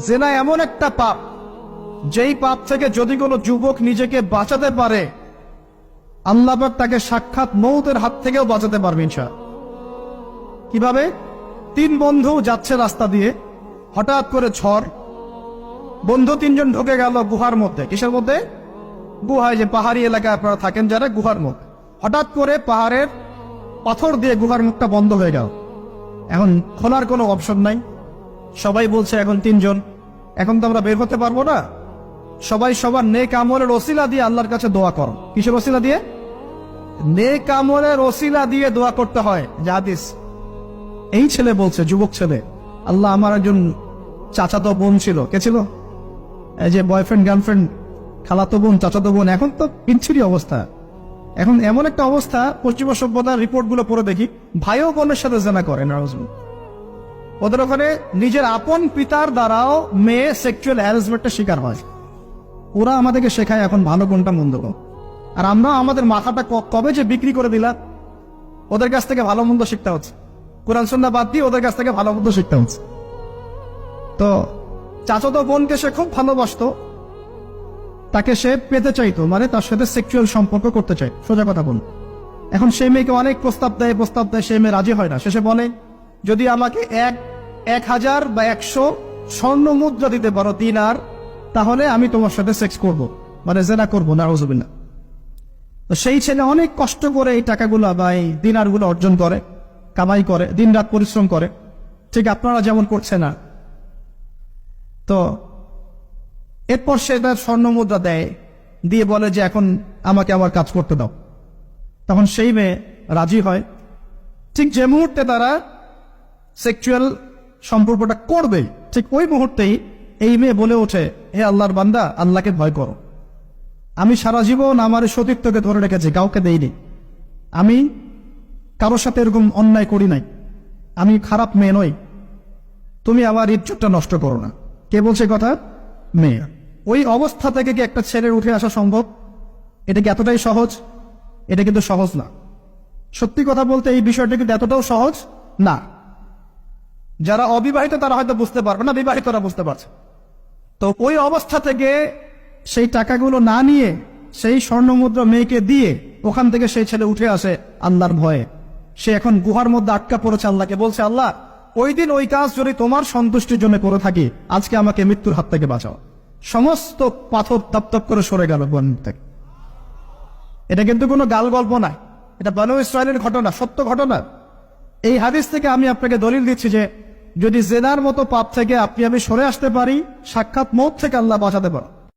জেনা এমন একটা পাপ, যেই পাপ থেকে যদি কোনো যুবক নিজেকে বাঁচাতে পারে, আল্লাহ পাক তাকে সাক্ষাৎ মৌতের হাত থেকেও বাঁচাতে পারবে ইনশাআল্লাহ। কিভাবে? 3 বন্ধু যাচ্ছে রাস্তা দিয়ে, হঠাৎ করে ঝড়, বন্ধু 3 জন ঢুকে গেল গুহার মধ্যে। কিসের মধ্যে? গুহায়, যে পাহাড়ি এলাকায় আপনারা থাকেন যারা, গুহার মধ্যে। হঠাৎ করে পাহাড়ের পাথর দিয়ে গুহার মুখটা বন্ধ হয়ে গেল। এখন খোলার কোনো অপশন নাই। সবাই বলছে এখন 3 জন, এখন তো আমরা বের হতে পারবো না। সবাই সবার নেক আমলের ওসিলা দিয়ে আল্লাহর কাছে দোয়া করো। কিসের ওসিলা দিয়ে? নেক আমলের ওসিলা দিয়ে দোয়া করতে হয়। হাদিস। এই ছেলে বলছে, যুবক ছেলে, আল্লাহ, আমার একজন চাচাতো বোন ছিল। কে ছিল? এই যে বয়ফ্রেন্ড গার্লফ্রেন্ড, খালাতো বোন, চাচাতো বোন। এখন তো পিনছিরি অবস্থা। এখন এমন একটা অবস্থা, পশ্চিমা সভ্যতার রিপোর্টগুলো পড়ে দেখি, ভাইও বোনের সাথে জেনা করে। ওদের ওখানে নিজের আপন পিতার দ্বারাও মেয়ে সেক্সুয়াল হ্যারাসমেন্টের শিকার হয়। ওরা আমাদেরকে শেখায় এখন ভালো কোনটা মন্দ। আর আমরা আমাদের মাথাটা কবে যে বিক্রি করে দিলাম, ওদের কাছ থেকে ভালো মন্দ শিখতে হচ্ছে। কোরআন সুন্নাহ বাদ দিয়ে ওদের কাছ থেকে ভালো মন্দ শিখতে হচ্ছে। তো চাচাতো বোনকে সে খুব ভালোবাসতো, তাকে সে পেতে চাইতো, মানে তার সাথে সেক্সুয়াল সম্পর্ক করতে চাই, সোজা কথা বল। এখন সেই মেয়েকে অনেক প্রস্তাব দেয়, সেই মেয়ে রাজি হয় না। শেষে বলে, যদি আমাকে 1000 বা 100 স্বর্ণ মুদ্রা দিতে পারো, দিনার, তাহলে আমি তোমার সাথে সেক্স করব, মানে জেনা করবো। নাউজুবিল্লাহ। তো সেই ছেলে অনেক কষ্ট করে এই টাকাগুলো বা এই দিনারগুলো অর্জন করে, কামাই করে, দিন রাত পরিশ্রম করে, ঠিক আপনারা যেমন করছে না। তো এরপর সে তার স্বর্ণ মুদ্রা দেয়, দিয়ে বলে যে এখন আমাকে আমার কাজ করতে দাও। তখন সেই মেয়ে রাজি হয়। ঠিক যে মুহূর্তে তারা সেক্সুয়াল সম্পর্কটা করবে, ঠিক ওই মুহূর্তেই এই মেয়ে বলে ওঠে, হে আল্লাহর বান্দা, আল্লাহকে ভয় করো। আমি সারা জীবন আমার সতীত্বকে ধরে রেখেছি, কাউকে দেইনি। আমি কারোর সাথে এরকম অন্যায় করি নাই। আমি খারাপ মেয়ে নই। তুমি আমার ইজ্জতটা নষ্ট করো না। কে বলছে কথা? মেয়ে। ওই অবস্থা থেকে কি একটা ছেলের উঠে আসা সম্ভব? এটা কি এতটাই সহজ? এটা কিন্তু সহজ না। সত্যি কথা বলতে এই বিষয়টা কিন্তু এতটাও সহজ না। যারা অবিবাহিত তারা হয়তো বুঝতে পারবে না, বিবাহিতরা বুঝতে পারছে। তো ওই অবস্থা থেকে সেই টাকাগুলো না নিয়ে, সেই স্বর্ণমুদ্রা মেয়েকে দিয়ে ওখান থেকে সেই ছেলে উঠে আসে আল্লাহর ভয়ে। সে এখন গুহার মধ্যে আটকা পড়েছে, আল্লাহকে বলছে, আল্লাহ, ওই দিন ওই কাজ যদি তোমার সন্তুষ্টির জন্য করে থাকি, আজকে আমাকে মৃত্যুর হাত থেকে বাঁচাও। সমস্ত পাথর তপ করে সরে গেল বন থেকে। এটা কিন্তু কোনো গাল গল্প না, এটা বনু ইসরায়েলের ঘটনা, সত্য ঘটনা। এই হাদিস থেকে আমি আপনাকে দলিল দিচ্ছি যে যদি জেনার মতো পাপ থেকে আপনি আমি সরে আসতে পারি, সাক্ষাৎ মওত থেকে আল্লাহ বাঁচাতে পারে।